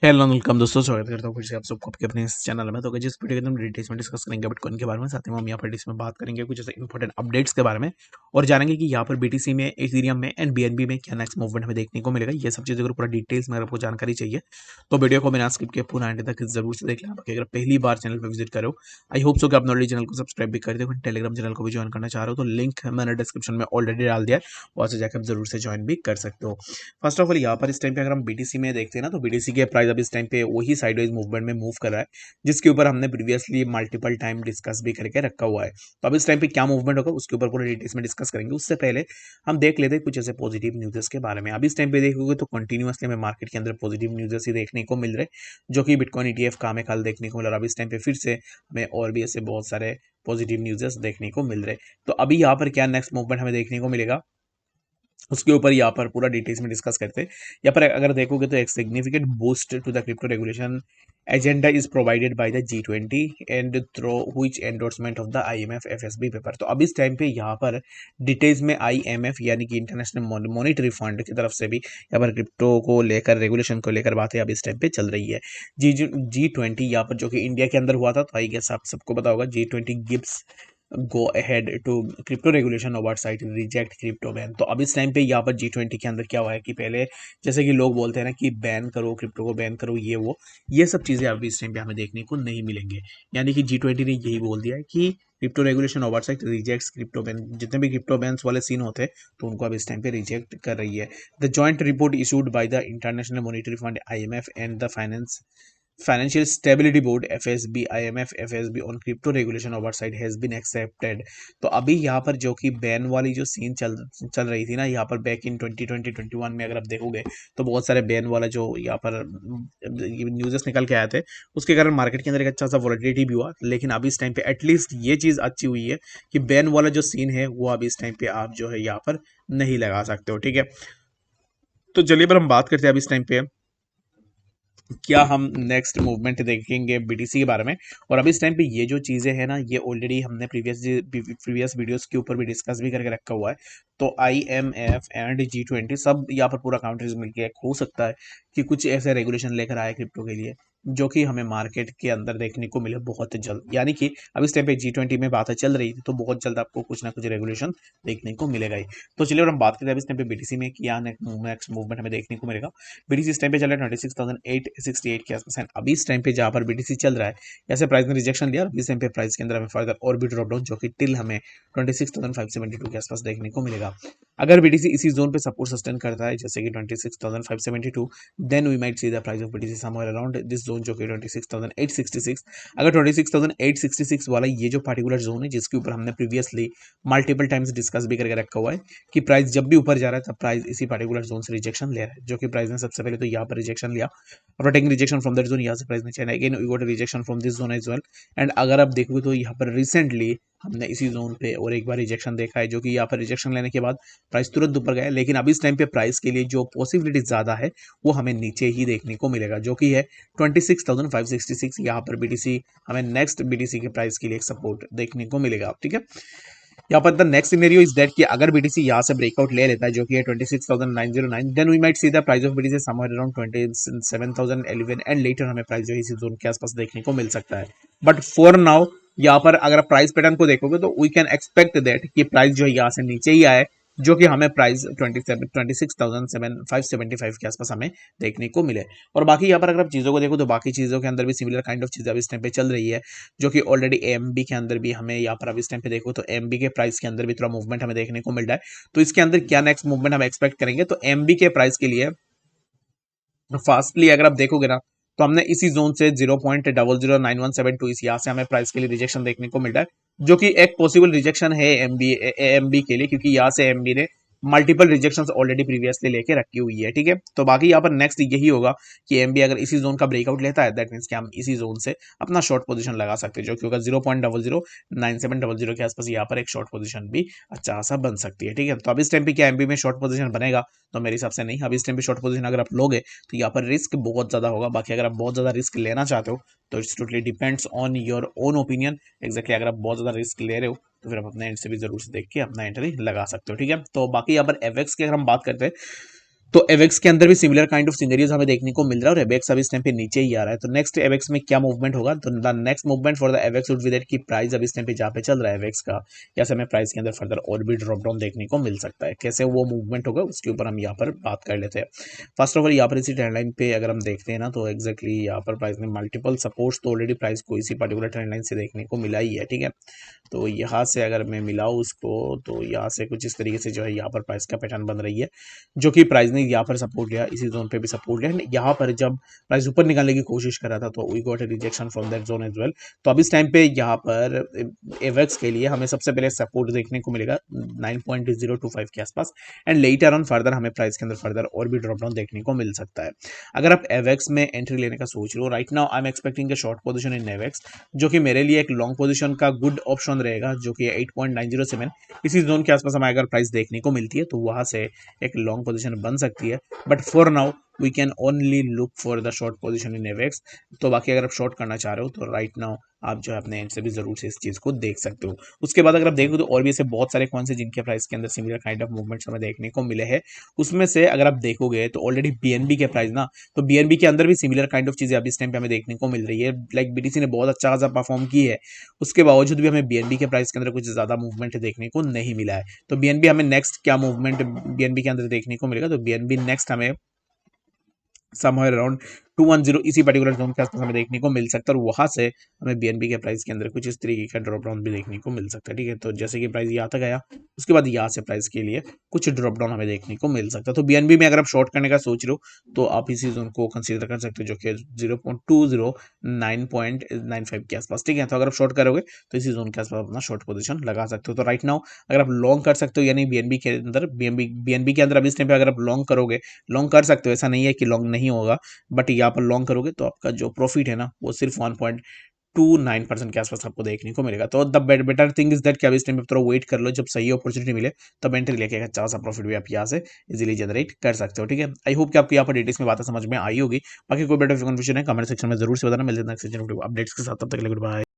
Hello welcome दोस्तों, स्वागत करता हूँ फिर से आप सबको आपके अपने इस चैनल में। तो जिस वीडियो के अंदर डिटेल्स में डिस्कस करेंगे बिटकॉइन के बारे में, साथ ही हम यहाँ पर डिटेल्स में बात करेंगे कुछ ऐसे इंपॉर्टेंट अपडेट्स के बारे में और जानेंगे कि यहाँ पर बीटीसी में, इथेरियम में एंड बीएनबी में क्या नेक्स्ट मूवमेंट हमें देखने को मिलेगा। ये सब चीज़ अगर पूरा डिटेल्स में अगर आपको जानकारी चाहिए तो वीडियो को बिना स्किप किए पूरा एंड तक जरूर से देख लें। बाकी अगर पहली बार चैनल पर विजिट करो, आई होप सो कि आप ऑलरेडी चैनल को सब्सक्राइब भी कर दो। टेलीग्राम चैनल को भी ज्वाइन करना चाह रहे हो तो लिंक मैंने डिस्क्रिप्शन में ऑलरेडी डाल दिया है, वहाँ से जाकर आप जरूर से ज्वाइन भी कर सकते हो। फर्स्ट ऑफ ऑल यहाँ पर इस टाइम पे अगर हम बीटीसी में देखते हैं ना, तो बीटीसी के प्राइस अब इस टाइम पे वही साइडवेज मूवमेंट में मूव कर रहा है, जिसके ऊपर हमने प्रीवियसली मल्टीपल टाइम डिस्कस भी करके रखा हुआ है। तो अब इस टाइम पे क्या मूवमेंट होगा उसके ऊपर पूरे डिटेल्स में डिस्कस करेंगे। उससे पहले हम देख लेते हैं कुछ ऐसे पॉजिटिव न्यूज़ के बारे में। अब इस टाइम पे देखोगे तो कंटिन्यूअसली हमें मार्केट के अंदर पॉजिटिव न्यूज़ ही देखने को मिल रहे, जो कि बिटकॉइन ईटीएफ का हमें कल देखने को मिला। और अब इस टाइम पे फिर से हमें और भी ऐसे बहुत सारे पॉजिटिव न्यूज़ देखने को मिल रहे। तो अभी यहाँ पर क्या नेक्स्ट मूवमेंट हमें देखने को मिलेगा उसके ऊपर यहाँ पर पूरा डिटेल्स में डिस्कस करते हैं। यहाँ पर अगर देखोगे तो एक significant boost to the crypto regulation agenda is provided by the G20 and through which endorsement of the IMF FSB पेपर। तो अब इस टाइम पे यहाँ पर डिटेल्स में IMF यानी कि इंटरनेशनल मॉनेटरी फंड की तरफ से भी यहाँ पर क्रिप्टो को लेकर, रेगुलेशन को लेकर बातें अब इस टाइम पे चल रही है। G20 यहाँ पर जो कि इंडिया के अंदर हुआ था, तो आई गेस आप सबको पता होगा G20 gives go ahead to crypto regulation oversight reject crypto ban. तो अब इस टाइम पे यहाँ पर G20 के अंदर क्या हुआ है कि पहले जैसे कि लोग बोलते हैं ना कि बैन करो क्रिप्टो को, बैन करो ये सब चीज़ें अभी इस टाइम पे हमें देखने को नहीं मिलेंगे। यानी कि G20 ने यही बोल दिया है कि crypto regulation oversight rejects crypto ban. जितने भी क्रिप्टो बैन्स वाले सीन होते हैं तो उनको अब इस टाइम पे रिजेक्ट कर रही है। The joint report issued by the international monetary fund IMF and the Financial Stability Board FSB IMF FSB on crypto regulation oversight has been accepted। तो अभी यहाँ पर जो कि बैन वाली जो सीन चल रही थी ना, यहाँ पर बैक इन 2020-21 में अगर आप देखोगे तो बहुत सारे बैन वाला जो यहाँ पर न्यूज़ेस निकल के आए थे, उसके कारण मार्केट के अंदर एक अच्छा सा वॉलेटिलिटी भी हुआ। लेकिन अभी इस टाइम पे एटलीस्ट ये चीज़ अच्छी हुई है कि बैन वाला जो सीन है वो अभी इस टाइम पे आप जो है यहाँ पर नहीं लगा सकते हो। ठीक है, तो चलिए पर हम बात करते हैं अभी इस टाइम पे क्या हम नेक्स्ट मूवमेंट देखेंगे बीटीसी के बारे में। और अभी इस टाइम पे ये जो चीज़ें हैं ना, ये ऑलरेडी हमने प्रीवियस वीडियोस के ऊपर भी डिस्कस भी करके रखा हुआ है। तो IMF एंड G20 सब यहाँ पर पूरा काउंट्रीज मिलकर हो सकता है कि कुछ ऐसे रेगुलेशन लेकर आए क्रिप्टो के लिए, जो कि हमें मार्केट के अंदर देखने को मिले बहुत जल्द। यानी कि अब इस टाइम पे G20 में बातें चल रही थी, तो बहुत जल्द आपको कुछ ना कुछ रेगुलेशन देखने को मिलेगा ही। तो चलिए और हम बात करते हैं अब इस टाइम पे बीटीसी में क्या नेक्स्ट मूवमेंट हमें देखने को मिलेगा। बीटीसी इस टाइम पे चल रहा है 26,868 के आसपास है। अभी इस टाइम पे जहाँ पर बीटीसी चल रहा है, ऐसे प्राइस ने रिजेक्शन लिया, अभी इस टाइम पे प्राइस के अंदर हमें फर्दर और भी ड्रॉप डाउन जो कि टिल हमें 26,572 के आसपास देखने को मिलेगा। अगर बीटीसी इसी जोन पे सपोर्ट सस्टेन करता है जैसे कि 26,572, then we might see the price of BTC somewhere around this zone जो कि 26,866। अगर 26,866 वाला ये जो पार्टिकुलर जोन है जिसके ऊपर हमने प्रीवियसली मल्टीपल टाइम्स डिस्कस भी करके रखा हुआ है कि प्राइस जब भी ऊपर जा रहा है तब प्राइस इसी पार्टिकुलर जोन से रिजेक्शन ले रहा है, जो कि प्राइस ने सबसे पहले तो यहाँ पर रिजेक्शन लिया। After taking rejection from that zone, यहाँ से प्राइस नीचे आया, again we got rejection from this zone as well. And अगर आप देखोगे तो यहाँ पर रिसेंटली हमने इसी जोन पे और एक बार रिजेक्शन देखा है, जो कि यहाँ पर रिजेक्शन लेने के बाद प्राइस तुरंत ऊपर गया। लेकिन अभी इस टाइम पे प्राइस के लिए जो पॉसिबिलिटी ज्यादा है वो हमें नीचे ही देखने को मिलेगा, जो कि है 26,566। यहाँ पर बीटीसी हमें नेक्स्ट बीटीसी के प्राइस के लिए एक सपोर्ट देखने को मिलेगा। ठीक है, यहाँ पर the next scenario is that कि अगर बीटीसी यहाँ से ब्रेकआउट ले लेता है जो कि है 26,909, then we might see the price of BTC somewhere around 27,011 and later हमें प्राइस जो है इसी जोन के आसपास देखने को मिल सकता है। बट फॉर नाउ यहाँ पर अगर प्राइस पैटर्न को देखोगे तो वी कैन एक्सपेक्ट दैट कि प्राइस जो है यहाँ से नीचे ही आए, जो कि हमें प्राइस 26,575 के आसपास हमें देखने को मिले। और बाकी यहाँ पर अगर आप चीज़ों को देखो तो बाकी चीज़ों के अंदर भी सिमिलर काइंड ऑफ चीज़ें अभी इस टाइम पे चल रही है, जो कि ऑलरेडी AMB के अंदर भी हमें यहाँ पर अब इस टाइम पे देखो तो AMB के प्राइस के अंदर भी थोड़ा मूवमेंट हमें देखने को मिल रहा है। तो इसके अंदर क्या नेक्स्ट मूवमेंट हम एक्सपेक्ट करेंगे, तो AMB के प्राइस के लिए फास्टली अगर आप देखोगे ना, तो हमने इसी जोन से 0.009172 इस यहाँ से हमें प्राइस के लिए रिजेक्शन देखने को मिल रहा है, जो कि एक पॉसिबल रिजेक्शन है AMB के लिए, क्योंकि यहाँ से AMB ने मल्टीपल रिजेक्शंस ऑलरेडी प्रीवियसली लेके रखी हुई है। ठीक है, तो बाकी यहाँ पर नेक्स्ट यही होगा कि AMB अगर इसी जोन का ब्रेकआउट लेता है, दैट मीन्स कि हम इसी जोन से अपना शॉर्ट पोजीशन लगा सकते हैं, जो कि होगा 0.009700 के आसपास। यहाँ पर एक शॉर्ट पोजीशन भी अच्छा सा बन सकती है। ठीक है, तो अब इस टाइम पे क्या AMB में शॉर्ट पोजीशन बनेगा, तो मेरे हिसाब से नहीं। अब इस टाइम पे शॉर्ट पोजीशन अगर आप लोगे तो यहाँ पर रिस्क बहुत ज़्यादा होगा। बाकी अगर आप बहुत ज़्यादा रिस्क लेना चाहते हो तो it's totally depends on your own opinion. Exactly अगर आप बहुत ज़्यादा रिस्क ले रहे हो तो फिर आप अपने एंड से भी जरूर से देख के अपना एंट्री लगा सकते हो। ठीक है, तो बाकी यहाँ पर FX की अगर हम बात करते हैं तो एवेक्स के अंदर भी सिमिलर काइंड ऑफ सिनेरियोज हमें देखने को मिल रहा है और एवेक्स अभी इस टाइम पे नीचे ही आ रहा है। तो नेक्स्ट एवेक्स में क्या मूवमेंट होगा, तो the next movement for the AVAX would be that की प्राइस अभी इस टाइम पे जहाँ पे चल रहा है एवेक्स का, या से हमें प्राइस के अंदर फर्दर और भी ड्रॉप डाउन देखने को मिल सकता है। कैसे वो मूवमेंट होगा उसके ऊपर हम यहाँ पर बात कर लेते हैं। फर्स्ट ऑफ ऑल यहाँ पर इसी ट्रेंड लाइन पे अगर हम देखते हैं ना, तो एक्जैक्टली यहाँ पर प्राइस ने मल्टीपल सपोर्ट्स तो ऑलरेडी प्राइस को इसी पर्टिकुलर ट्रेंड लाइन से देखने को मिला ही है, ठीक है। तो यहाँ से अगर मैं मिलाऊँ उसको, तो यहाँ से कुछ इस तरीके से जो है यहाँ पर प्राइस का पैटर्न बन रही है, जो कि प्राइस ने यहाँ पर सपोर्ट लिया, इसी जोन पे भी सपोर्ट लिया। यहाँ पर जब प्राइस ऊपर निकालने की कोशिश कर रहा था तो we got a rejection from that zone as well. तो अब इस टाइम पे यहाँ पर एवेक्स के लिए हमें सबसे पहले सपोर्ट देखने को मिलेगा 9.025 के आसपास, एंड लेटर ऑन फर्दर हमें प्राइस के अंदर फर्दर और भी ड्रॉप डाउन देखने को मिल सकता है। अगर आप एवेक्स में एंट्री लेने का सोच रहे हो, right now I am expecting a short position in AVAX, जो कि मेरे लिए एक लॉन्ग पोजीशन का गुड ऑप्शन रहेगा, जो कि 8.907 इसी जोन के आसपास हमें अगर प्राइस देखने को मिलती है तो वहां से एक लॉन्ग पोजीशन बन सकती है। But for now we can only look for the short position in AVAX. तो बाकी अगर आप शॉर्ट करना चाह रहे हो तो राइट नाउ आप जो है अपने एंड से भी जरूर से इस चीज को देख सकते हो। उसके बाद अगर आप देखो तो और भी ऐसे बहुत सारे कौन से जिनके प्राइस के अंदर सिमिलर काइंड ऑफ मूवमेंट्स हमें देखने को मिले हैं। उसमें से अगर आप देखोगे तो ऑलरेडी बीएनबी के प्राइस ना, तो बीएनबी के अंदर भी सिमिलर काइंड ऑफ चीजें अभी इस टाइम पे हमें देखने को मिल रही है। लाइक बीटीसी ने बहुत अच्छा खासा परफॉर्म की है, उसके बावजूद भी हमें बीएनबी के प्राइस के अंदर कुछ ज्यादा मूवमेंट देखने को नहीं मिला है। तो बीएनबी हमें नेक्स्ट क्या मूवमेंट बीएनबी के अंदर देखने को मिलेगा, तो बीएनबी नेक्स्ट हमें समवेयर अराउंड 210 इसी पर्टिकुलर जोन के आसपास हमें देखने को मिल सकता है, और वहां से हमें बीएनबी के प्राइस के अंदर कुछ इस तरीके का ड्रॉप डाउन भी देखने को मिल सकता है, ठीक है। तो जैसे कि प्राइस यहाँ तक आया, उसके बाद यहाँ से प्राइस के लिए कुछ ड्रॉप डाउन हमें देखने को मिल सकता है। तो बीएनबी में अगर आप शॉर्ट करने का सोच रहे हो तो आप इसी जोन को कंसीडर कर सकते हो, जो कि 0.209.95 के आसपास, ठीक है। तो अगर आप शॉर्ट करोगे तो इसी जोन के आसपास अपना शॉर्ट पोजीशन लगा सकते हो। तो राइट नाउ अगर आप लॉन्ग कर सकते हो, यानी बीएनबी के अंदर बीएनबी के अंदर अभी इस टाइम पे अगर आप लॉन्ग करोगे, लॉन्ग कर सकते हो, ऐसा नहीं है कि लॉन्ग नहीं होगा, बट यहाँ पर लॉन्ग करोगे तो आपका जो प्रॉफिट है ना वो सिर्फ 1.29% के आसपास आपको देखने को मिलेगा। तो the better thing is that कि अभी इस टाइम पे थोड़ा वेट कर लो, जब सही अपॉर्चुनिटी मिले तब एंट्री लेके अच्छा खासा प्रॉफिट भी आप यहाँ से इजीली जनरेट कर सकते हो, ठीक है। आई होप कि आपको यहाँ पर डिटेल्स में बातें समझ में आई होगी। बाकी कोई बेटर कंफ्यूजन है कमेंट सेक्शन में जरूर से बताना। मिलते हैं नेक्स्ट सेक्शन अपडेट्स के साथ, तब तक के लिए गुड बाय।